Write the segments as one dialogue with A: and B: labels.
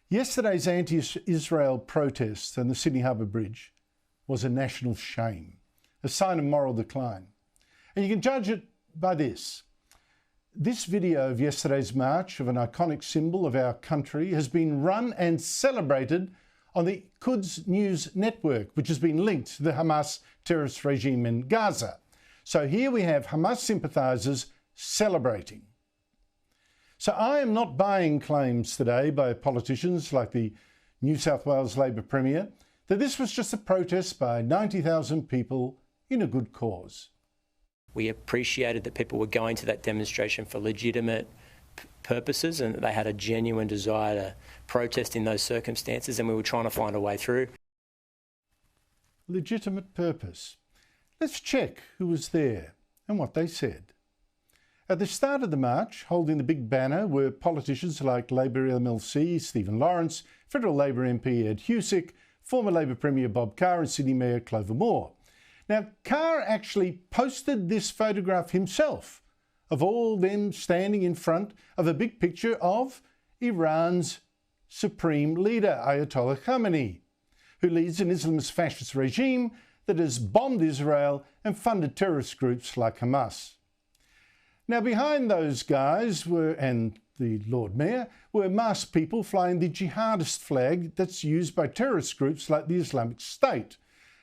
A: Yesterday's anti-Israel protests on the Sydney Harbour Bridge was a national shame, a sign of moral decline. And you can judge it by this. This video of yesterday's march of an iconic symbol of our country has been run and celebrated on the Quds News network, which has been linked to the Hamas terrorist regime in Gaza. So here we have Hamas sympathisers celebrating. So I am not buying claims today by politicians like the New South Wales Labor Premier that this was just a protest by 90,000 people in a good cause.
B: We appreciated that people were going to that demonstration for legitimate purposes and that they had a genuine desire to protest in those circumstances, and we were trying to find a way through.
A: Legitimate purpose. Let's check who was there and what they said. At the start of the march, holding the big banner, were politicians like Labor MLC Stephen Lawrence, Federal Labor MP Ed Husic, former Labor Premier Bob Carr and Sydney Mayor Clover Moore. Now, Carr actually posted this photograph himself of all them standing in front of a big picture of Iran's supreme leader, Ayatollah Khamenei, who leads an Islamist fascist regime that has bombed Israel and funded terrorist groups like Hamas. Now, behind those guys and the Lord Mayor were masked people flying the jihadist flag that's used by terrorist groups like the Islamic State,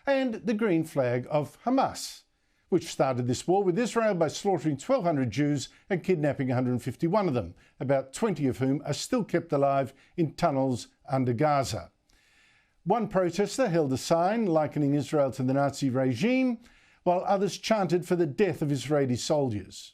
A: and the green flag of Hamas, which started this war with Israel by slaughtering 1,200 Jews and kidnapping 151 of them, about 20 of whom are still kept alive in tunnels under Gaza. One protester held a sign likening Israel to the Nazi regime, while others chanted for the death of Israeli soldiers.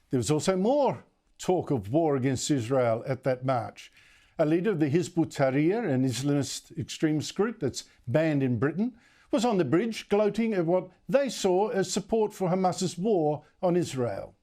A: There was also more talk of war against Israel at that march. A leader of the Hizb ut-Tahrir, an Islamist extremist group that's banned in Britain, was on the bridge gloating at what they saw as support for Hamas's war on Israel.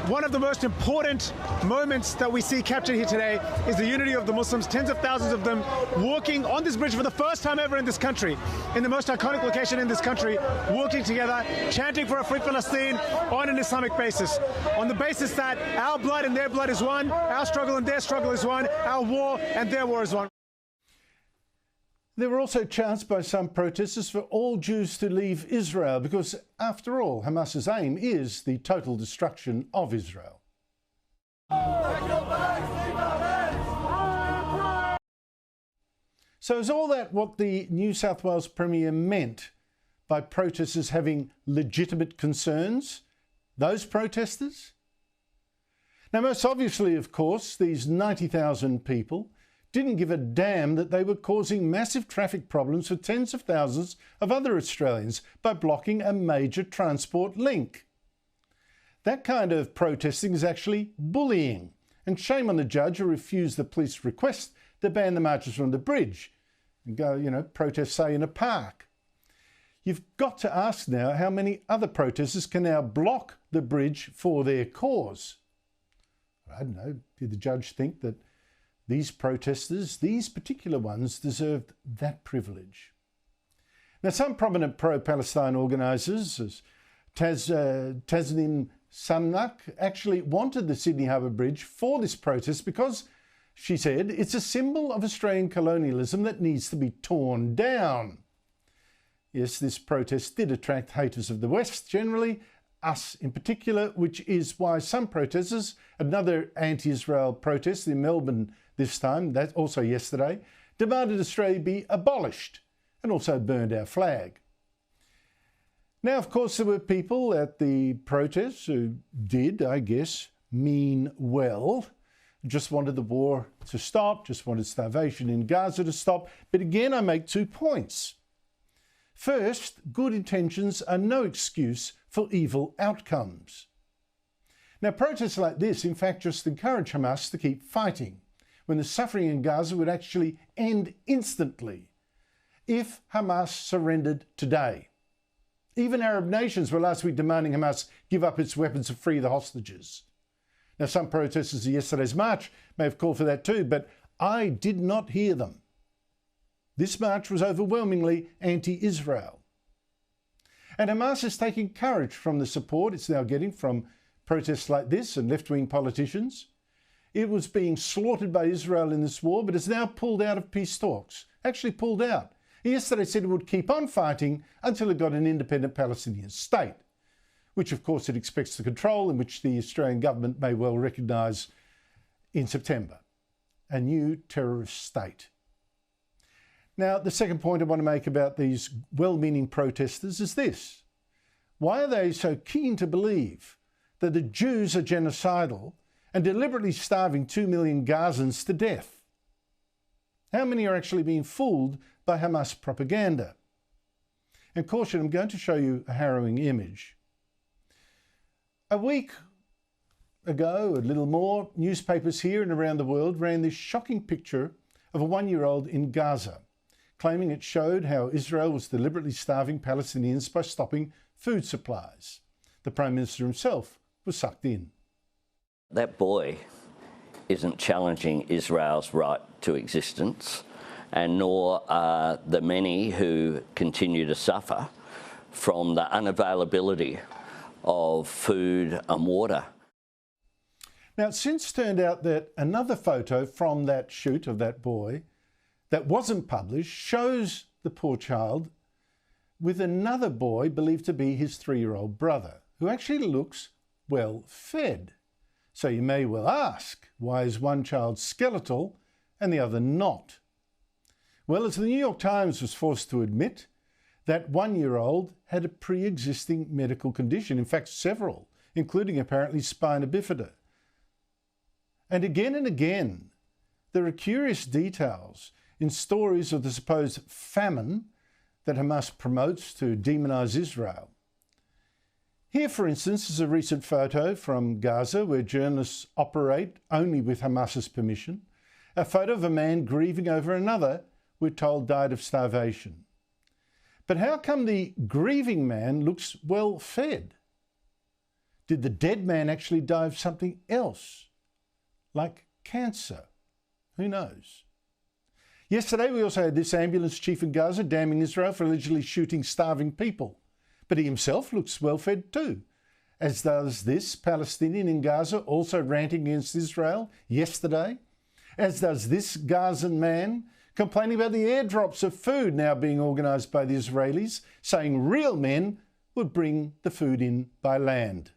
C: One of the most important moments that we see captured here today is the unity of the Muslims, tens of thousands of them walking on this bridge for the first time ever in this country, in the most iconic location in this country, walking together, chanting for a free Palestine on an Islamic basis, on the basis that our blood and their blood is one, our struggle and their struggle is one, our war and their war is one.
A: There were also chants by some protesters for all Jews to leave Israel because, after all, Hamas's aim is the total destruction of Israel. So is all that what the New South Wales Premier meant by protesters having legitimate concerns? Those protesters? Now, most obviously, of course, these 90,000 people didn't give a damn that they were causing massive traffic problems for tens of thousands of other Australians by blocking a major transport link. That kind of protesting is actually bullying, and shame on the judge who refused the police request to ban the marchers from the bridge and go, protest, say, in a park. You've got to ask now how many other protesters can now block the bridge for their cause. I don't know, did the judge think that these protesters, these particular ones, deserved that privilege? Now, some prominent pro-Palestine organisers, as Tasnim Samnak, actually wanted the Sydney Harbour Bridge for this protest because, she said, it's a symbol of Australian colonialism that needs to be torn down. Yes, this protest did attract haters of the West generally, us in particular, which is why some protesters, another anti-Israel protest in Melbourne this time, that also yesterday, demanded Australia be abolished and also burned our flag. Now, of course, there were people at the protests who did, I guess, mean well, just wanted the war to stop, just wanted starvation in Gaza to stop. But again, I make 2 points. First, good intentions are no excuse for evil outcomes. Now, protests like this, in fact, just encourage Hamas to keep fighting, when the suffering in Gaza would actually end instantly if Hamas surrendered today. Even Arab nations were last week demanding Hamas give up its weapons and free the hostages. Now, some protesters at yesterday's march may have called for that too, but I did not hear them. This march was overwhelmingly anti-Israel. And Hamas is taking courage from the support it's now getting from protests like this and left-wing politicians. It was being slaughtered by Israel in this war, but has now pulled out of peace talks. Actually pulled out. Yesterday said it would keep on fighting until it got an independent Palestinian state, which of course it expects to control and which the Australian government may well recognise in September. A new terrorist state. Now, the second point I want to make about these well-meaning protesters is this. Why are they so keen to believe that the Jews are genocidal and deliberately starving 2 million Gazans to death? How many are actually being fooled by Hamas propaganda? And caution, I'm going to show you a harrowing image. A week ago, a little more, newspapers here and around the world ran this shocking picture of a 1-year-old in Gaza, claiming it showed how Israel was deliberately starving Palestinians by stopping food supplies. The Prime Minister himself was sucked in.
D: That boy isn't challenging Israel's right to existence, and nor are the many who continue to suffer from the unavailability of food and water.
A: Now, it's since turned out that another photo from that shoot of that boy that wasn't published shows the poor child with another boy believed to be his 3-year-old brother, who actually looks well fed. So you may well ask, why is one child skeletal and the other not? Well, as the New York Times was forced to admit, that 1-year-old had a pre-existing medical condition, in fact several, including apparently spina bifida. And again, there are curious details in stories of the supposed famine that Hamas promotes to demonise Israel. Here, for instance, is a recent photo from Gaza where journalists operate only with Hamas's permission. A photo of a man grieving over another, we're told, died of starvation. But how come the grieving man looks well fed? Did the dead man actually die of something else, like cancer? Who knows? Yesterday we also had this ambulance chief in Gaza damning Israel for allegedly shooting starving people. But he himself looks well fed too, as does this Palestinian in Gaza also ranting against Israel yesterday, as does this Gazan man complaining about the airdrops of food now being organised by the Israelis, saying real men would bring the food in by land.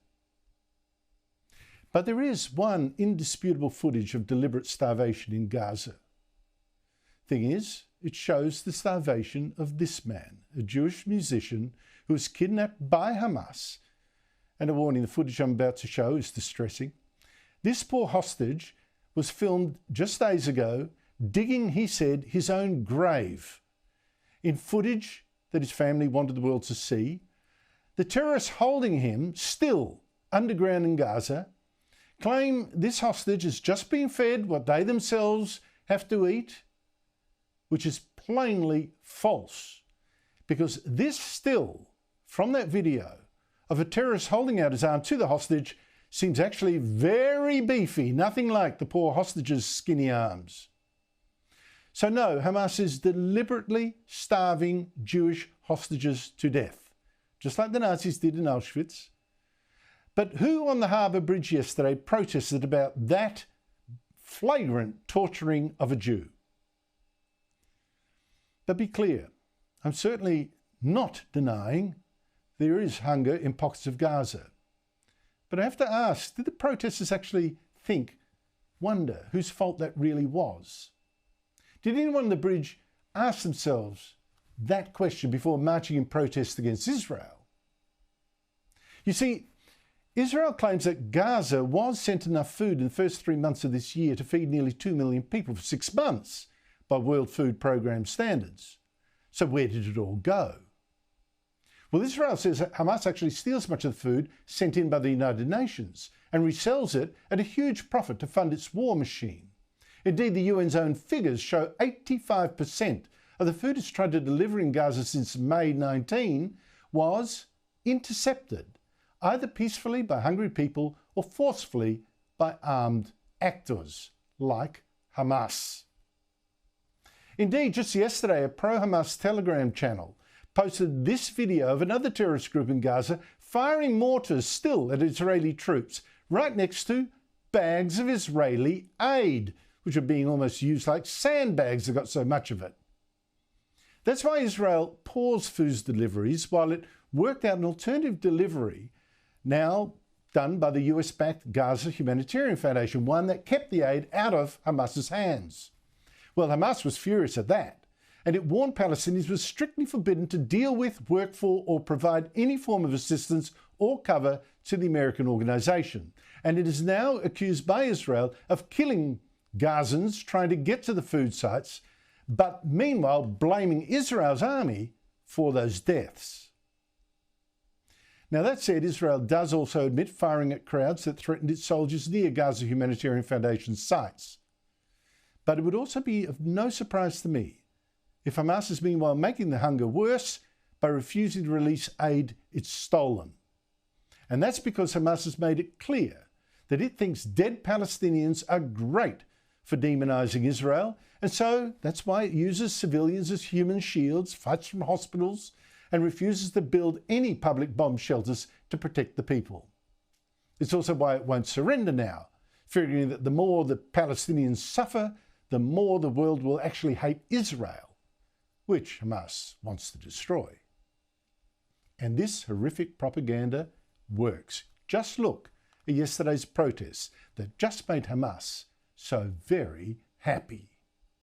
A: But there is one indisputable footage of deliberate starvation in Gaza. Thing is, it shows the starvation of this man, a Jewish musician who was kidnapped by Hamas. And a warning, the footage I'm about to show is distressing. This poor hostage was filmed just days ago, digging, he said, his own grave. In footage that his family wanted the world to see, the terrorists holding him still underground in Gaza claim this hostage is just being fed what they themselves have to eat, which is plainly false, because this still from that video of a terrorist holding out his arm to the hostage seems actually very beefy, nothing like the poor hostage's skinny arms. So no, Hamas is deliberately starving Jewish hostages to death, just like the Nazis did in Auschwitz. But who on the Harbour Bridge yesterday protested about that flagrant torturing of a Jew? But be clear, I'm certainly not denying there is hunger in pockets of Gaza. But I have to ask, did the protesters actually wonder whose fault that really was? Did anyone on the bridge ask themselves that question before marching in protest against Israel? You see, Israel claims that Gaza was sent enough food in the first 3 months of this year to feed nearly 2 million people for 6 months by World Food Programme standards. So where did it all go? Well, Israel says that Hamas actually steals much of the food sent in by the United Nations and resells it at a huge profit to fund its war machine. Indeed, the UN's own figures show 85% of the food it's tried to deliver in Gaza since May 19 was intercepted, either peacefully by hungry people or forcefully by armed actors like Hamas. Indeed, just yesterday, a pro-Hamas Telegram channel posted this video of another terrorist group in Gaza firing mortars still at Israeli troops, right next to bags of Israeli aid, which are being almost used like sandbags, they got so much of it. That's why Israel paused food deliveries while it worked out an alternative delivery, now done by the US-backed Gaza Humanitarian Foundation, one that kept the aid out of Hamas's hands. Well, Hamas was furious at that, and it warned Palestinians was strictly forbidden to deal with, work for, or provide any form of assistance or cover to the American organisation. And it is now accused by Israel of killing Gazans trying to get to the food sites, but meanwhile blaming Israel's army for those deaths. Now, that said, Israel does also admit firing at crowds that threatened its soldiers near Gaza Humanitarian Foundation sites. But it would also be of no surprise to me if Hamas is meanwhile making the hunger worse by refusing to release aid it's stolen. And that's because Hamas has made it clear that it thinks dead Palestinians are great for demonising Israel, and so that's why it uses civilians as human shields, fights from hospitals, and refuses to build any public bomb shelters to protect the people. It's also why it won't surrender now, figuring that the more the Palestinians suffer, the more the world will actually hate Israel, which Hamas wants to destroy. And this horrific propaganda works. Just look at yesterday's protests that just made Hamas so very happy.